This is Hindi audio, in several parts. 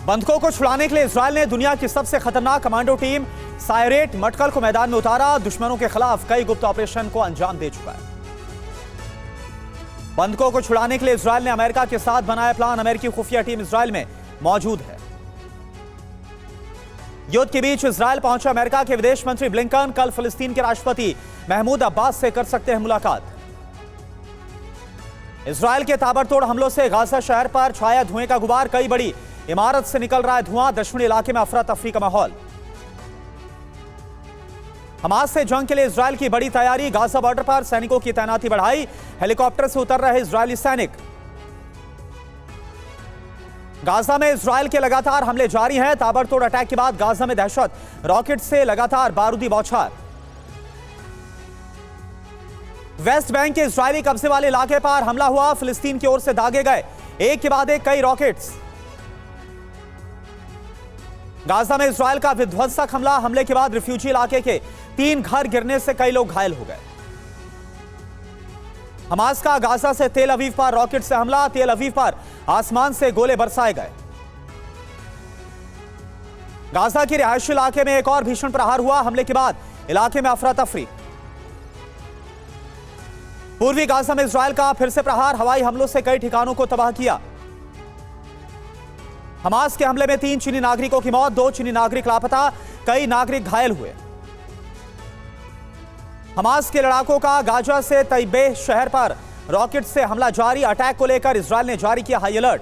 बंधकों को छुड़ाने के लिए इजरायल ने दुनिया की सबसे खतरनाक कमांडो टीम सायरेट मटकल को मैदान में उतारा। दुश्मनों के खिलाफ कई गुप्त ऑपरेशन को अंजाम दे चुका है। बंधकों को छुड़ाने के लिए इजरायल ने अमेरिका के साथ बनाया प्लान। अमेरिकी खुफिया टीम इजरायल में मौजूद है। युद्ध के बीच इजरायल पहुंचे अमेरिका के विदेश मंत्री ब्लिंकन कल फिलिस्तीन के राष्ट्रपति महमूद अब्बास से कर सकते हैं मुलाकात। इजरायल के ताबड़तोड़ हमलों से गाजा शहर पर छाया धुएं का गुबार। कई बड़ी इमारत से निकल रहा है धुआं। दक्षिणी इलाके में अफरा तफरी का माहौल। हमास से जंग के लिए इजरायल की बड़ी तैयारी। गाजा बॉर्डर पर सैनिकों की तैनाती बढ़ाई। हेलीकॉप्टर से उतर रहे इजरायली सैनिक। गाजा में इजरायल के लगातार हमले जारी हैं। ताबड़तोड़ अटैक के बाद गाजा में दहशत। रॉकेट से लगातार बारूदी बौछार। वेस्ट बैंक के इजरायली कब्जे वाले इलाके पर हमला हुआ। फिलिस्तीन की ओर से दागे गए एक के बाद एक कई रॉकेट्स। गाजा में इजरायल का विध्वंसक हमला। हमले के बाद रिफ्यूजी इलाके के 3 घर गिरने से कई लोग घायल हो गए। हमास का गाजा से तेल अवीव पर रॉकेट से हमला। तेल अवीव पर आसमान से गोले बरसाए गए। गाजा के रिहायशी इलाके में एक और भीषण प्रहार हुआ। हमले के बाद इलाके में अफरा तफरी। पूर्वी गाजा में इजरायल का फिर से प्रहार। हवाई हमलों से कई ठिकानों को तबाह किया। हमास के हमले में 3 चीनी नागरिकों की मौत। 2 चीनी नागरिक लापता। कई नागरिक घायल हुए। हमास के लड़ाकों का गाजा से तैबे शहर पर रॉकेट से हमला जारी। अटैक को लेकर इजरायल ने जारी किया हाई अलर्ट।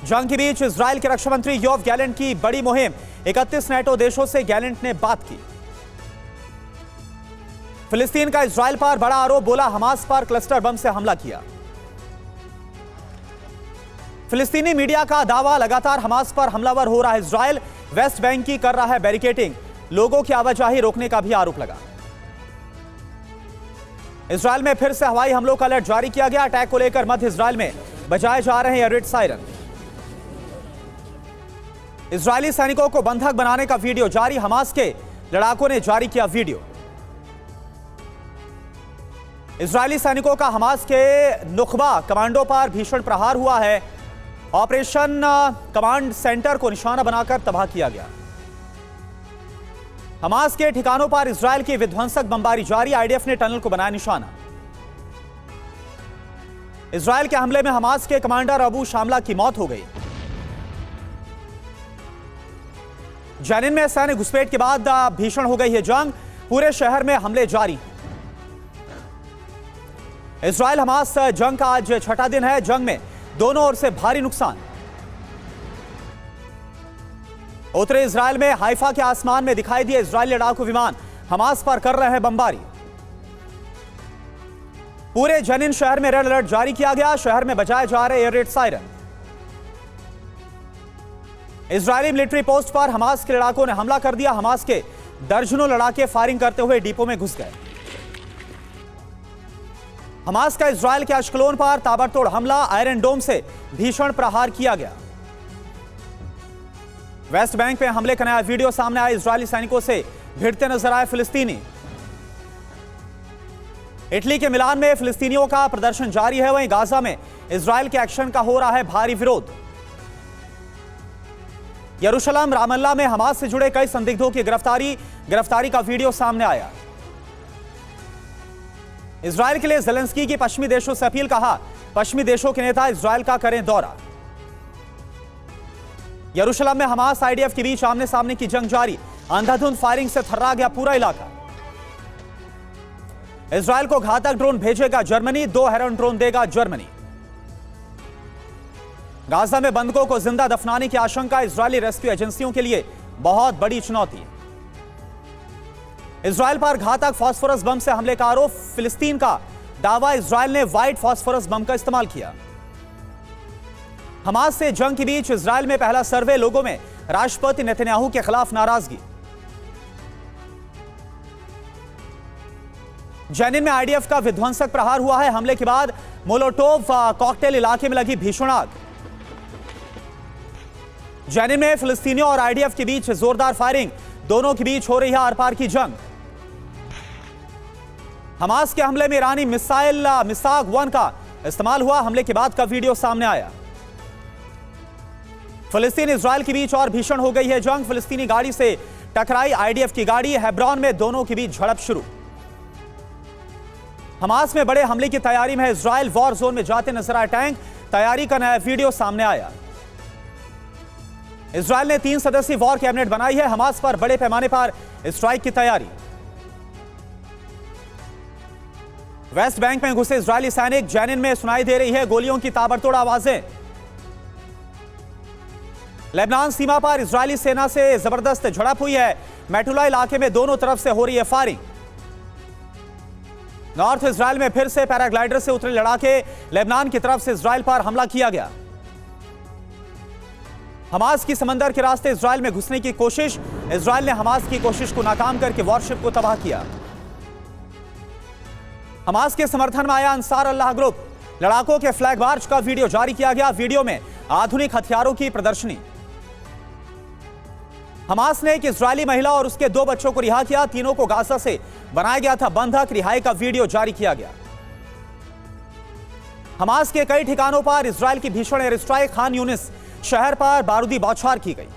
जंग के बीच इजरायल के रक्षा मंत्री योव गैलेंट की बड़ी मुहिम। 31 नेटो देशों से गैलेंट ने बात की। फिलिस्तीन का इजरायल पर बड़ा आरोप। बोला हमास पर क्लस्टर बम से हमला किया। फिलिस्तीनी मीडिया का दावा लगातार हमास पर हमलावर हो रहा है इजरायल। वेस्ट बैंक की कर रहा है बैरिकेडिंग। लोगों की आवाजाही रोकने का भी आरोप लगा। इजरायल में फिर से हवाई हमलों का अलर्ट जारी किया गया। अटैक को लेकर मध्य इजरायल में बजाए जा रहे हैं एयर रेड सायरन। इजरायली सैनिकों को बंधक बनाने का वीडियो जारी। हमास के लड़ाकों ने जारी किया वीडियो। इजरायली सैनिकों का हमास के नुखबा कमांडो पर भीषण प्रहार हुआ है। ऑपरेशन कमांड सेंटर को निशाना बनाकर तबाह किया गया। हमास के ठिकानों पर इजरायल की विध्वंसक बमबारी जारी। आईडीएफ ने टनल को बनाया निशाना। इजरायल के हमले में हमास के कमांडर अबू शामला की मौत हो गई। जेनिन में सैन्य घुसपैठ के बाद भीषण हो गई है जंग। पूरे शहर में हमले जारी। इजरायल हमास जंग का आज 6ठा दिन है। जंग में दोनों ओर से भारी नुकसान। उत्तरी इजरायल में हाइफा के आसमान में दिखाई दिए इजरायली लड़ाकू विमान। हमास पर कर रहे हैं बमबारी। पूरे जेनिन शहर में रेड अलर्ट जारी किया गया। शहर में बजाए जा रहे air red siren. Israeli military post पर हमास के लड़ाकों ने हमला कर दिया। हमास के दर्जनों लड़ाके फायरिंग करते हुए डिपो में घुस गए। हमास का इजरायल के अश्कलोन पर ताबड़तोड़ हमला। आयरन डोम से भीषण प्रहार किया गया। वेस्ट बैंक में हमले का नया वीडियो सामने आया। इजरायली सैनिकों से भिड़ते नजर आए फिलिस्तीनी। इटली के मिलान में फिलिस्तीनियों का प्रदर्शन जारी है। वहीं गाजा में इजरायल के एक्शन का हो रहा है भारी विरोध। यरूशलेम रामल्ला में हमास से जुड़े कई संदिग्धों की गिरफ्तारी का वीडियो सामने आया। इजरायल के लिए ज़ेलेंस्की की पश्चिमी देशों से अपील। कहा पश्चिमी देशों के नेता इजरायल का करें दौरा। यरूशलेम में हमास आईडीएफ के बीच आमने सामने की जंग जारी। अंधाधुंध फायरिंग से थर्रा गया पूरा इलाका। इजरायल को घातक ड्रोन भेजेगा जर्मनी। 2 हेरन ड्रोन देगा जर्मनी। गाजा में बंधकों को जिंदा दफनाने की आशंका। इजरायली रेस्क्यू एजेंसियों के लिए बहुत बड़ी चुनौती। इजरायल पर घातक फास्फोरस बम से हमले का आरोप। फिलिस्तीन का दावा इजरायल ने व्हाइट फास्फोरस बम का इस्तेमाल किया। हमास से जंग के बीच इजरायल में पहला सर्वे। लोगों में राष्ट्रपति नेतन्याहू के खिलाफ नाराजगी। जेनिन में आईडीएफ का विध्वंसक प्रहार हुआ है। हमले के बाद मोलोटोव कॉकटेल इलाके में लगी भीषण आग। जेनिन में फिलिस्तीनियों और आईडीएफ के बीच जोरदार फायरिंग। दोनों के बीच हो रही है आर पार की जंग। हमास के हमले में ईरानी मिसाइल मिसाग 1 का इस्तेमाल हुआ। हमले के बाद का वीडियो सामने आया। फिलिस्तीन इजराइल के बीच और भीषण हो गई है जंग। फिलिस्तीनी गाड़ी से टकराई आईडीएफ की गाड़ी। हेब्रॉन में दोनों के बीच झड़प शुरू। हमास में बड़े हमले की तैयारी में है इजराइल। वॉर जोन में जाते नजर आए टैंक। तैयारी का नया वीडियो सामने आया। इजराइल ने 3 सदस्यीय वॉर कैबिनेट बनाई है। हमास पर बड़े पैमाने पर स्ट्राइक की तैयारी। वेस्ट बैंक में घुसे इजरायली सैनिक। जेनिन में सुनाई दे रही है गोलियों की ताबड़तोड़ आवाजें। लेबनान सीमा पर इजरायली सेना से जबरदस्त झड़प हुई है। मेटुला इलाके में दोनों तरफ से हो रही है फायरिंग। नॉर्थ इजराइल में फिर से पैराग्लाइडर से उतरे लड़ाके। लेबनान की तरफ से इजराइल पर हमला किया गया। हमास की समंदर के रास्ते इजराइल में घुसने की कोशिश। इजराइल ने हमास की कोशिश को नाकाम करके वॉरशिप को तबाह किया। हमास के समर्थन में आया अंसार अल्लाह ग्रुप। लड़ाकों के फ्लैग मार्च का वीडियो जारी किया गया। वीडियो में आधुनिक हथियारों की प्रदर्शनी। हमास ने एक इजरायली महिला और उसके 2 बच्चों को रिहा किया। तीनों को गाजा से बनाया गया था बंधक। रिहाई का वीडियो जारी किया गया। हमास के कई ठिकानों पर इजराइल की भीषण एयर स्ट्राइक। खान यूनिस शहर पर बारूदी बौछार की गई।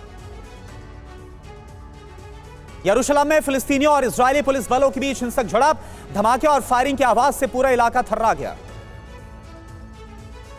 यरूशलेम में फिलिस्तीनियों और इजरायली पुलिस बलों के बीच हिंसक झड़प। धमाके और फायरिंग की आवाज से पूरा इलाका थर्रा गया।